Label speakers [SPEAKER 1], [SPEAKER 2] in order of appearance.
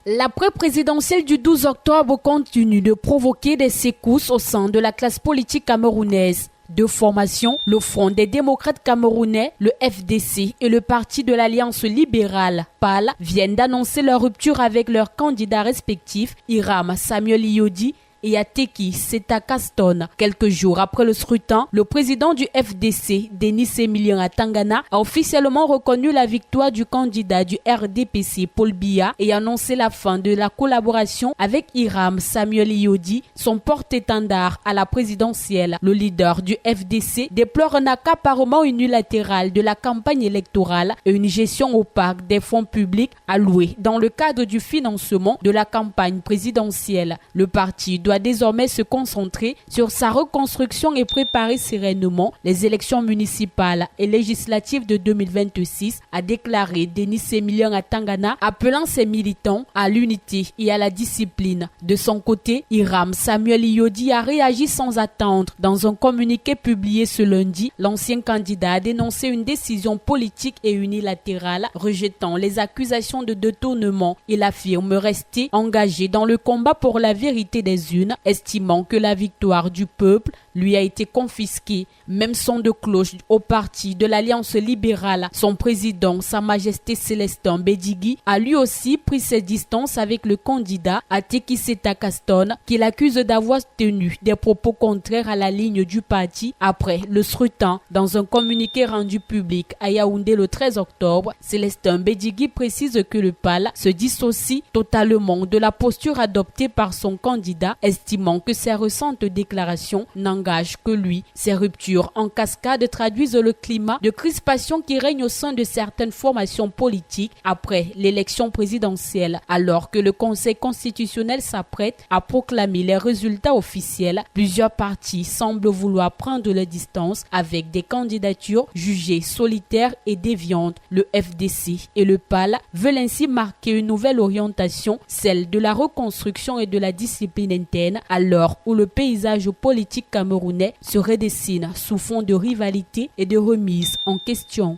[SPEAKER 1] L'après-présidentielle du 12 octobre continue de provoquer des secousses au sein de la classe politique camerounaise. Deux formations, le Front des démocrates camerounais, le FDC et le Parti de l'Alliance libérale, PAL, viennent d'annoncer leur rupture avec leurs candidats respectifs, Hiram Samuel Iyodi et Ateki Setaka Stone. Quelques jours après le scrutin, le président du FDC, Denis Emilien Atangana, a officiellement reconnu la victoire du candidat du RDPC, Paul Biya, et annoncé la fin de la collaboration avec Hiram Samuel Iyodi, son porte-étendard à la présidentielle. Le leader du FDC déplore un accaparement unilatéral de la campagne électorale et une gestion opaque des fonds publics alloués dans le cadre du financement de la campagne présidentielle. Le parti doit désormais se concentrer sur sa reconstruction et préparer sereinement les élections municipales et législatives de 2026, a déclaré Denis Emilien Atangana, appelant ses militants à l'unité et à la discipline. De son côté, Hiram Samuel Iyodi a réagi sans attendre. Dans un communiqué publié ce lundi, l'ancien candidat a dénoncé une décision politique et unilatérale, rejetant les accusations de détournement. Il affirme rester engagé dans le combat pour la vérité des urnes, estimant que la victoire du peuple lui a été confisquée. Même son de cloche au parti de l'Alliance libérale. Son président, Sa Majesté Célestin Bédigui, a lui aussi pris ses distances avec le candidat Ateki Setaka Stone, qu'il accuse d'avoir tenu des propos contraires à la ligne du parti après le scrutin. Dans un communiqué rendu public à Yaoundé le 13 octobre, Célestin Bédigui précise que le PAL se dissocie totalement de la posture adoptée par son candidat, estimant que ses récentes déclarations n'engagent que lui. Ces ruptures en cascade traduisent le climat de crispation qui règne au sein de certaines formations politiques après l'élection présidentielle. Alors que le Conseil constitutionnel s'apprête à proclamer les résultats officiels, plusieurs partis semblent vouloir prendre les distances avec des candidatures jugées solitaires et déviantes. Le FDC et le PAL veulent ainsi marquer une nouvelle orientation, celle de la reconstruction et de la discipline interne, à l'heure où le paysage politique camerounais se redessine sous fond de rivalité et de remise en question.